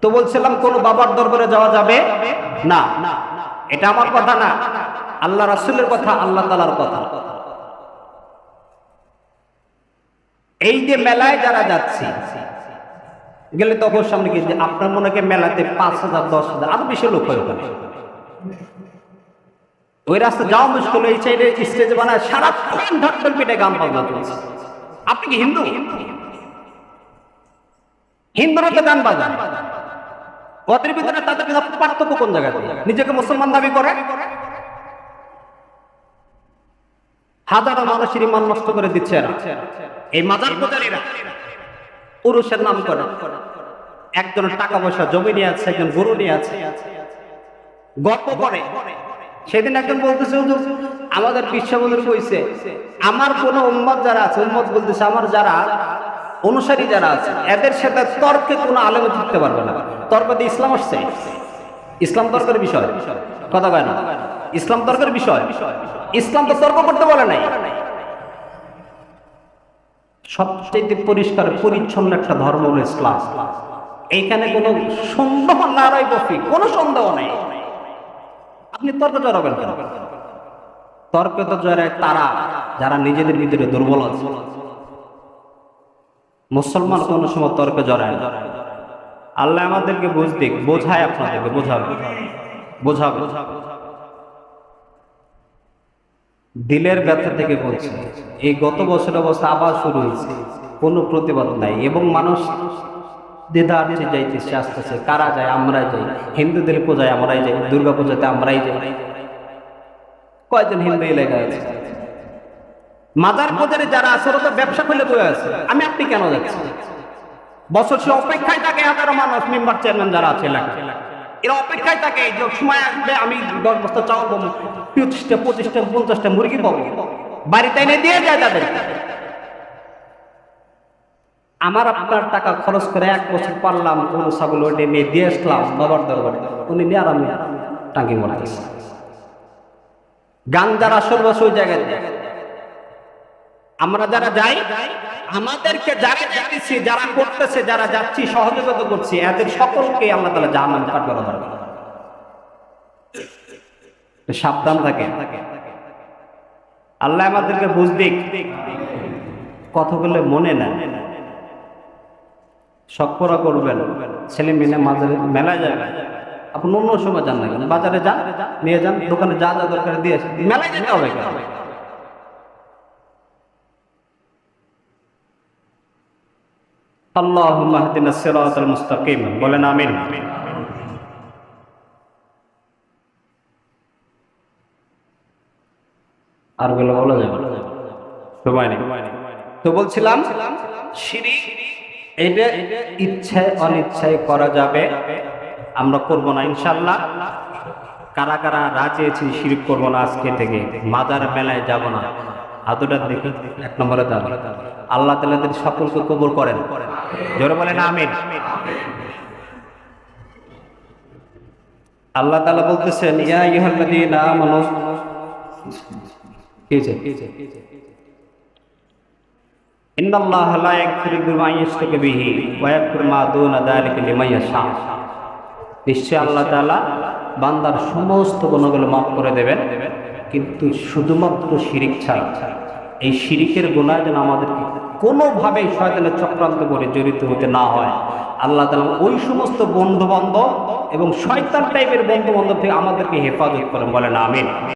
তো বলছিলাম কোন বাবার দরবারে যাওয়া যাবে না, এটা আমার কথা না, আল্লাহ রাসূলের কথা, আল্লাহ তাআলার কথা। এই যে মেলায় যারা যাচ্ছে, গেলে তো অবশ্যই সামনে গিয়ে আপনার মনে হয় মেলাতে 5,000 10,000 আরো বেশি লোক হয় ওখানে। ওই রাস্তা যাওয়া মুশকিল, এই সাইডে স্টেজে বানায় সারাক্ষণ ঢাকঢাক পিটে গান বাজনা চলছে। আপনি কি হিন্দু? হিন্দুরা তো গান বাজান, ওদের ভিতরে তাদের পার্থক্য কোন জায়গাতে? নিজেকে মুসলমান দাবি করে, হাজারো মানুষের ইমান নষ্ট করে দিচ্ছে এরা। এই মাজার পূজারীরা পুরুষের নাম করে, একজনের টাকা পয়সা জমি নিয়ে আছে, একজন গরু নিয়ে আছে, গল্প করে। সেদিন একজন বলতেছে, আমাদের বিশ্ববন্ধু কইছে আমার কোন উম্মত যারা আছে, উম্মত বলতেছে আমার যারা অনুসারী যারা আছে, এদের সাথে তর্কে কোনো আলেম থাকতে পারবে না। তর্ক দিয়ে ইসলাম আসছে? ইসলাম তর্কের বিষয়? কথা কয় না, ইসলাম তর্কের বিষয়? ইসলাম তো তর্ক করতে বলে নাই। সবচেয়ে পরিষ্কার পরিচ্ছন্ন একটা ধর্ম হলো ইসলাম। এইখানে কোনো সন্দেহ না রয় বফি, কোনো সন্দেহ নেই। আপনি তর্ক জড়াবেন কেন? তর্ক তো জড়ায় তারা যারা নিজেদের ভিতরে দুর্বল আছে। মুসলমান কোন সময় তর্কে জড়ায় না। আল্লাহ আমাদেরকে বোঝায়, আপনাদেরকে বোঝাবে। দিলের ব্যথা থেকে বলছে, এই গত বছর অবস্থা আবার শুরু হয়েছে, কোনো প্রতিবাদ নাই এবং মানুষ দ্বিধার্থে যাইতেছে, আসতেছে। কারা যায়? আমরাই যাই। হিন্দুদের পূজায় আমরাই যাই, দুর্গা পূজাতে আমরাই যাই। কয়জন হিন্দু এলাকায় আছে? মাজার পূজারে যারা আছে ওরা তো ব্যবসা করলে বয়ে আছে, আমি আপনি কেন যাচ্ছি? বছর সে অপেক্ষায় থাকে, হাজারো মানুষ মেম্বার চেয়ারম্যান যারা আছে এলাকায়, এরা অপেক্ষায় থাকে যে সময় আসবে আমি 10 বস্তা চাউল পাবো, 25টা 25টা 50টা মুরগি পাবো, বাড়িতে এনে দিয়ে যায় তাদের। আমার আপনার টাকা খরচ করে 1 বছর পারলাম গরু ছাগল ওটা নিয়ে দিয়ে আসলাম বাবার দরবারে, উনি নিয়ে আরামে টাঙ্গি মরতেছে। গান যারা সর্বস্ব ওই জায়গায়, আমরা যারা যাই, আমাদেরকে যারা যাচ্ছি, যারা করতেছে, যারা যাচ্ছি, সহযোগিতা করছি, এদের সকলকে আল্লাহ তাআলা জাহান্নামে পাঠাবে। সাবধান থাকে। আল্লাহ আমাদেরকে বুঝদিক, কথাগুলো মনে না, সকরা করবেন। ছেলে মেয়ে মাজারে মেলায় যাবে, আপনি অন্য সময় যান না কেন, বাজারে যান, নিয়ে যান, দোকানে যা যা দরকার দিয়ে আসেন, মেলায় যেতে হবে কেন? আল্লাহুম্মা ইহদিনাস সিরাতাল মুস্তাকিম, বলেন আমিন। আর গুলো বলা যাবে সময় নেই। তো বলছিলাম শিরক এটা ইচ্ছায় অনিচ্ছায় করা যাবে, আমরা করব না ইনশাআল্লাহ। কারা কারা রাজি আছি শিরক করব না, আজকে থেকে মাজার মেলায় যাব না, হাতটা দেখি 1 নম্বরে দাম। আল্লাহ তাআলা তাদের সকলকে কবুল করেন, জোরে বলেন আমিন। আল্লাহ তাআলা বলতেছেন, ইয়া আইয়ুহাল্লাযীনা আমানু, ইন্নাল্লাহা লা ইয়াগফিরু মা ইউশরিকু বিহি ওয়া ইয়াগফিরু মা দুনা যালিকা লিমান ইয়াশা। নিশ্চয় আল্লাহ তাআলা বান্দার সমস্ত গুনাহগুলো মাফ করে দেবেন, কিন্তু শুধুমাত্র শিরক ছাড়া। এই শিরকের গুনাহ যেন আমাদেরকে কোনোভাবেই শয়তানের চক্রান্ত করে জড়িত হতে না হয়। আল্লাহ তাআলা ওই সমস্ত বন্ধু বান্ধব এবং শয়তান টাইপের বন্ধু বান্ধব থেকে আমাদেরকে হেফাজত করেন, বলেন আমিন।